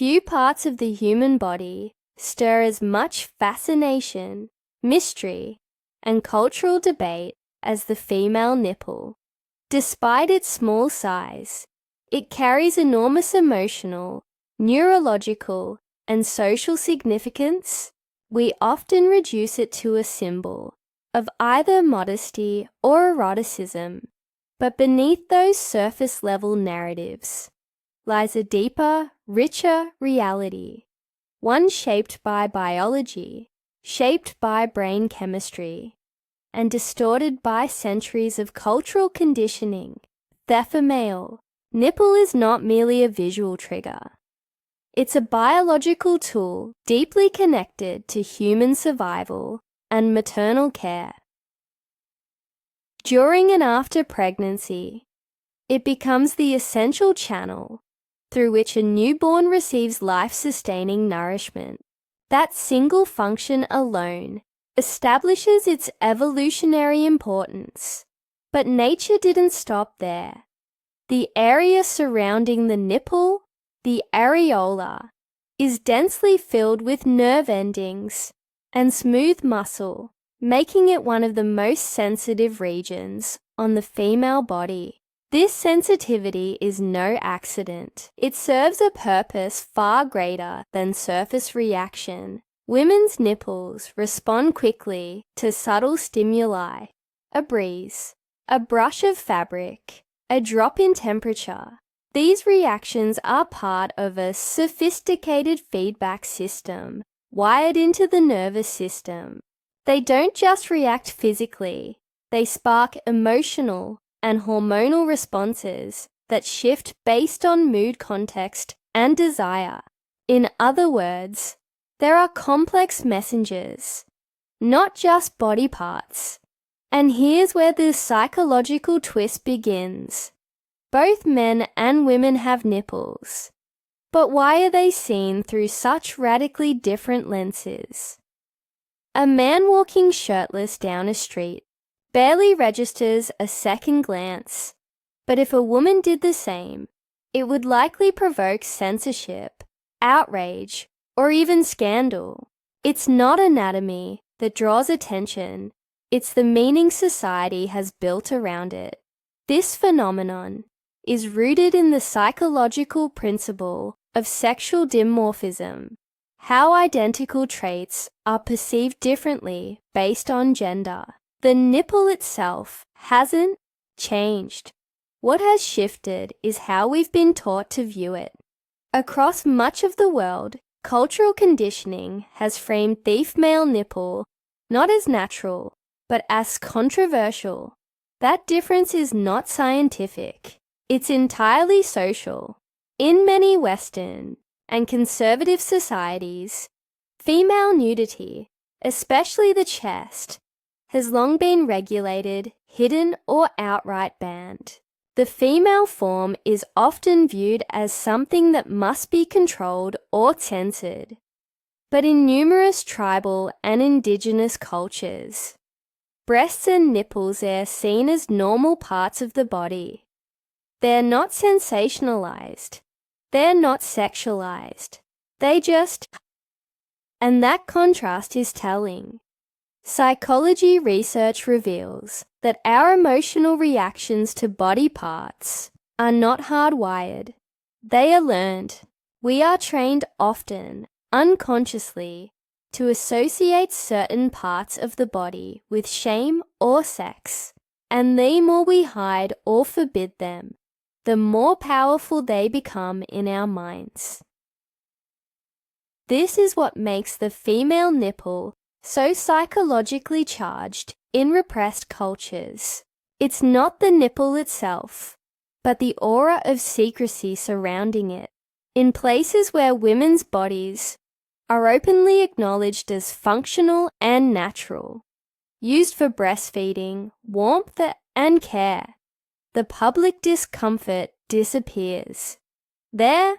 Few parts of the human body stir as much fascination, mystery, and cultural debate as the female nipple. Despite its small size, it carries enormous emotional, neurological, and social significance. We often reduce it to a symbol of either modesty or eroticism, but beneath those surface-level narratives lies a deeper, richer reality, one shaped by biology, shaped by brain chemistry, and distorted by centuries of cultural conditioning. The female nipple is not merely a visual trigger. It's a biological tool deeply connected to human survival and maternal care. During and after pregnancy, it becomes the essential channel through which a newborn receives life-sustaining nourishment. That single function alone establishes its evolutionary importance. But nature didn't stop there. The area surrounding the nipple, the areola, is densely filled with nerve endings and smooth muscle, making it one of the most sensitive regions on the female body. This sensitivity is no accident. It serves a purpose far greater than surface reaction. Women's nipples respond quickly to subtle stimuli, a breeze, a brush of fabric, a drop in temperature. These reactions are part of a sophisticated feedback system wired into the nervous system. They don't just react physically, they spark emotional and hormonal responses that shift based on mood, context, and desire. In other words, there are complex messengers, not just body parts. And here's where the psychological twist begins. Both men and women have nipples, but why are they seen through such radically different lenses? A man walking shirtless down a street barely registers a second glance, but if a woman did the same, it would likely provoke censorship, outrage, or even scandal. It's not anatomy that draws attention, it's the meaning society has built around it. This phenomenon is rooted in the psychological principle of sexual dimorphism, how identical traits are perceived differently based on gender. The nipple itself hasn't changed. What has shifted is how we've been taught to view it. Across much of the world, cultural conditioning has framed the female nipple not as natural, but as controversial. That difference is not scientific. It's entirely social. In many Western and conservative societies, female nudity, especially the chest, has long been regulated, hidden, or outright banned. The female form is often viewed as something that must be controlled or censored. But in numerous tribal and indigenous cultures, breasts and nipples are seen as normal parts of the body. They're not sensationalized. They're not sexualized. They just... And that contrast is telling. Psychology research reveals that our emotional reactions to body parts are not hardwired. They are learned. We are trained often, unconsciously, to associate certain parts of the body with shame or sex, and the more we hide or forbid them, the more powerful they become in our minds. This is what makes the female nipple so psychologically charged in repressed cultures. It's not the nipple itself, but the aura of secrecy surrounding it. In places where women's bodies are openly acknowledged as functional and natural, used for breastfeeding, warmth, and care, the public discomfort disappears. There,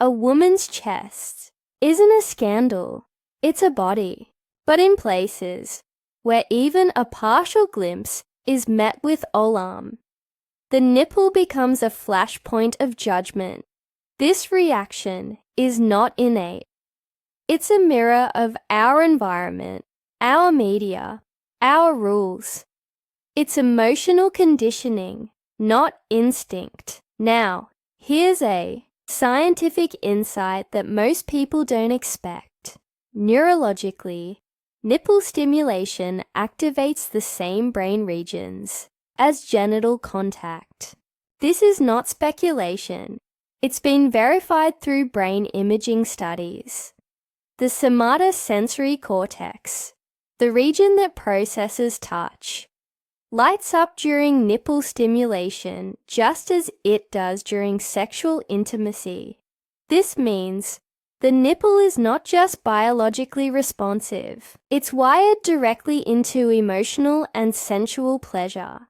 a woman's chest isn't a scandal, it's a body. But in places where even a partial glimpse is met with alarm, the nipple becomes a flashpoint of judgment. This reaction is not innate. It's a mirror of our environment, our media, our rules. It's emotional conditioning, not instinct. Now, here's a scientific insight that most people don't expect. Neurologically, nipple stimulation activates the same brain regions as genital contact. This is not speculation. It's been verified through brain imaging studies. The somatosensory cortex, the region that processes touch, lights up during nipple stimulation just as it does during sexual intimacy. This means the nipple is not just biologically responsive, it's wired directly into emotional and sensual pleasure.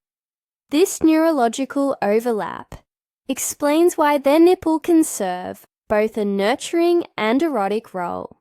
This neurological overlap explains why their nipple can serve both a nurturing and erotic role.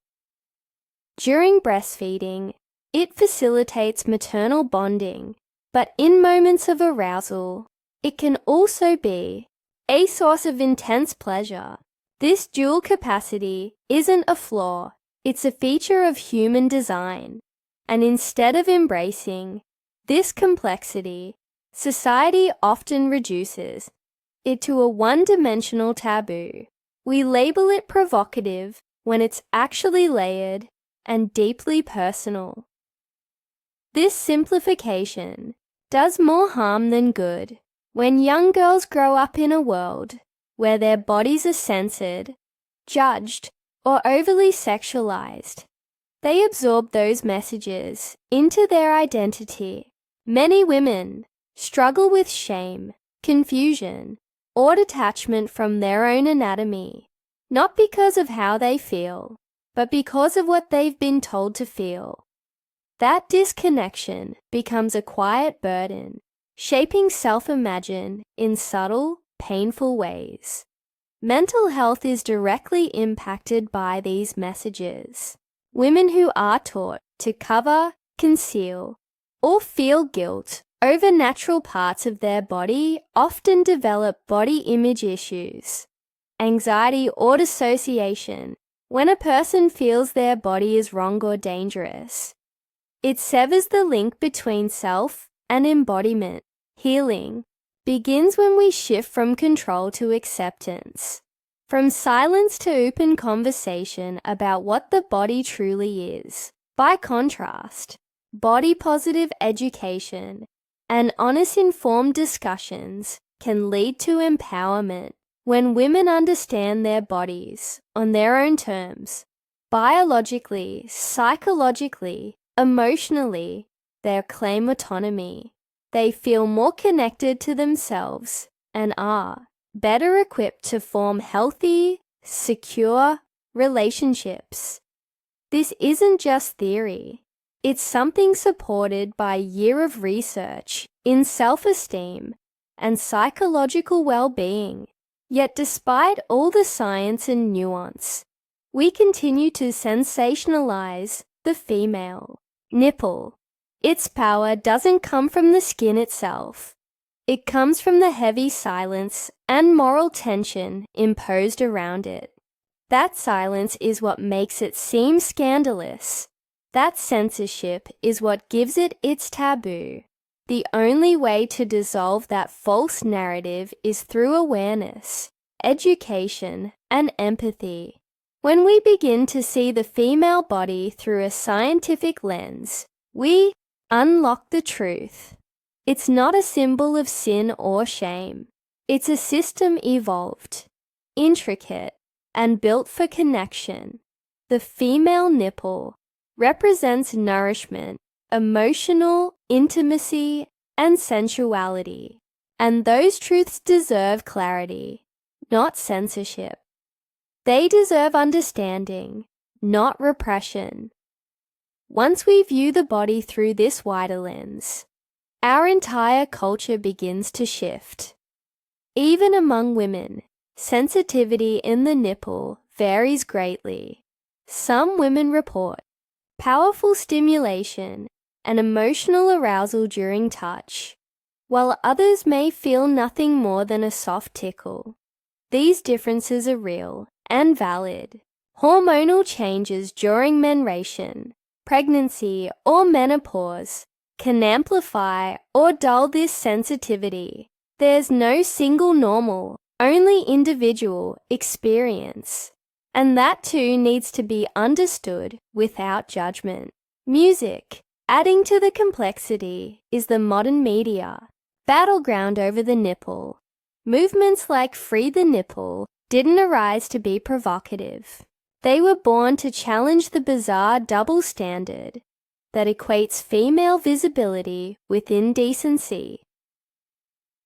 During breastfeeding, it facilitates maternal bonding, but in moments of arousal, it can also be a source of intense pleasure. This dual capacity isn't a flaw, it's a feature of human design. And instead of embracing this complexity, society often reduces it to a one-dimensional taboo. We label it provocative when it's actually layered and deeply personal. This simplification does more harm than good. When young girls grow up in a world where their bodies are censored, judged, or overly sexualized, they absorb those messages into their identity. Many women struggle with shame, confusion, or detachment from their own anatomy, not because of how they feel, but because of what they've been told to feel. That disconnection becomes a quiet burden, shaping self-imagine in subtle, painful ways. Mental health is directly impacted by these messages. Women who are taught to cover, conceal, or feel guilt over natural parts of their body often develop body image issues, anxiety or dissociation when a person feels their body is wrong or dangerous. It severs the link between self and embodiment. Healing begins when we shift from control to acceptance, from silence to open conversation about what the body truly is. By contrast, body-positive education and honest informed discussions can lead to empowerment. When women understand their bodies on their own terms, biologically, psychologically, emotionally, they claim autonomy. They feel more connected to themselves and are better equipped to form healthy, secure relationships. This isn't just theory. It's something supported by a year of research in self-esteem and psychological well-being. Yet despite all the science and nuance, we continue to sensationalize the female nipple. Its power doesn't come from the skin itself. It comes from the heavy silence and moral tension imposed around it. That silence is what makes it seem scandalous. That censorship is what gives it its taboo. The only way to dissolve that false narrative is through awareness, education, and empathy. When we begin to see the female body through a scientific lens, we unlock the truth. It's not a symbol of sin or shame. It's a system evolved, intricate, and built for connection. The female nipple represents nourishment, emotional intimacy, and sensuality. And those truths deserve clarity, not censorship. They deserve understanding, not repression. Once we view the body through this wider lens, our entire culture begins to shift. Even among women, sensitivity in the nipple varies greatly. Some women report powerful stimulation and emotional arousal during touch, while others may feel nothing more than a soft tickle. These differences are real and valid. Hormonal changes during menstruation, pregnancy, or menopause can amplify or dull this sensitivity. There's no single normal, only individual experience. And that too needs to be understood without judgment. Music, adding to the complexity, is the modern media battleground over the nipple. Movements like Free the Nipple didn't arise to be provocative. They were born to challenge the bizarre double standard that equates female visibility with indecency.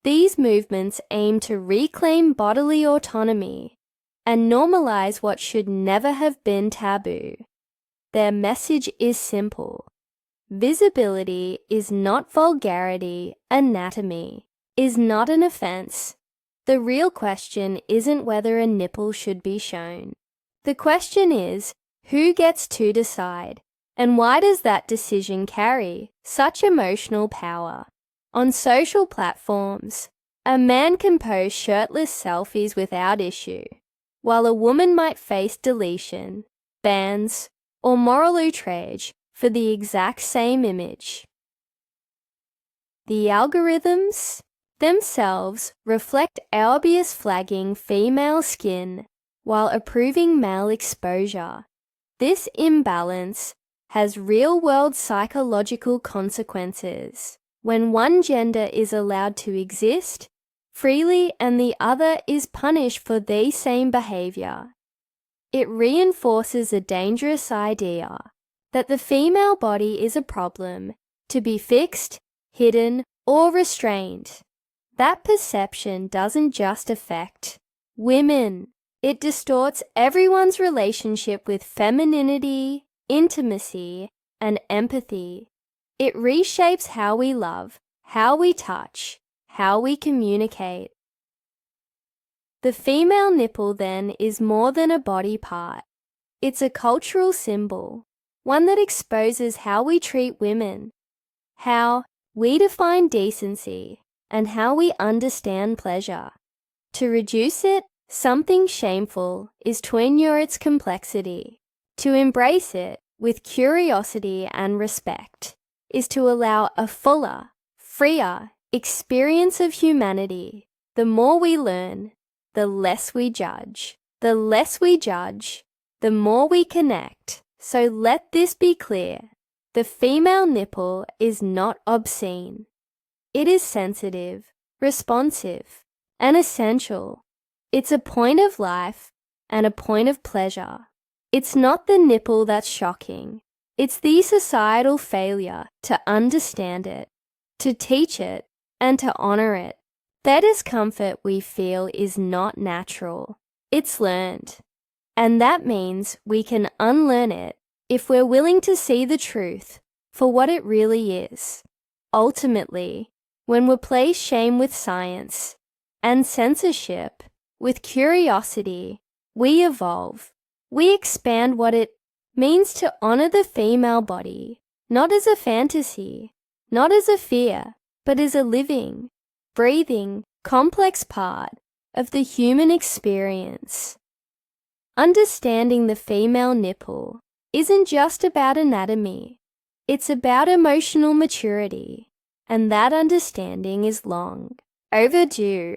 These movements aim to reclaim bodily autonomy and normalize what should never have been taboo. Their message is simple. Visibility is not vulgarity, anatomy is not an offense. The real question isn't whether a nipple should be shown. The question is, who gets to decide, and why does that decision carry such emotional power? On social platforms, a man can post shirtless selfies without issue, while a woman might face deletion, bans, or moral outrage for the exact same image. The algorithms themselves reflect our bias flagging female skin while approving male exposure. This imbalance has real-world psychological consequences. When one gender is allowed to exist freely and the other is punished for the same behavior, it reinforces a dangerous idea that the female body is a problem to be fixed, hidden, or restrained. That perception doesn't just affect women. It distorts everyone's relationship with femininity, intimacy, and empathy. It reshapes how we love, how we touch, how we communicate. The female nipple, then, is more than a body part. It's a cultural symbol, one that exposes how we treat women, how we define decency, and how we understand pleasure. To reduce it, something shameful, is to ignore its complexity. To embrace it with curiosity and respect is to allow a fuller, freer experience of humanity. The more we learn, the less we judge. The less we judge, the more we connect. So let this be clear. The female nipple is not obscene. It is sensitive, responsive, and essential. It's a point of life and a point of pleasure. It's not the nipple that's shocking. It's the societal failure to understand it, to teach it, and to honor it. That discomfort we feel is not natural. It's learned. And that means we can unlearn it if we're willing to see the truth for what it really is. Ultimately, when we replace shame with science and censorship with curiosity, we evolve. We expand what it means to honor the female body, not as a fantasy, not as a fear, but as a living, breathing, complex part of the human experience. Understanding the female nipple isn't just about anatomy, it's about emotional maturity, and that understanding is long overdue.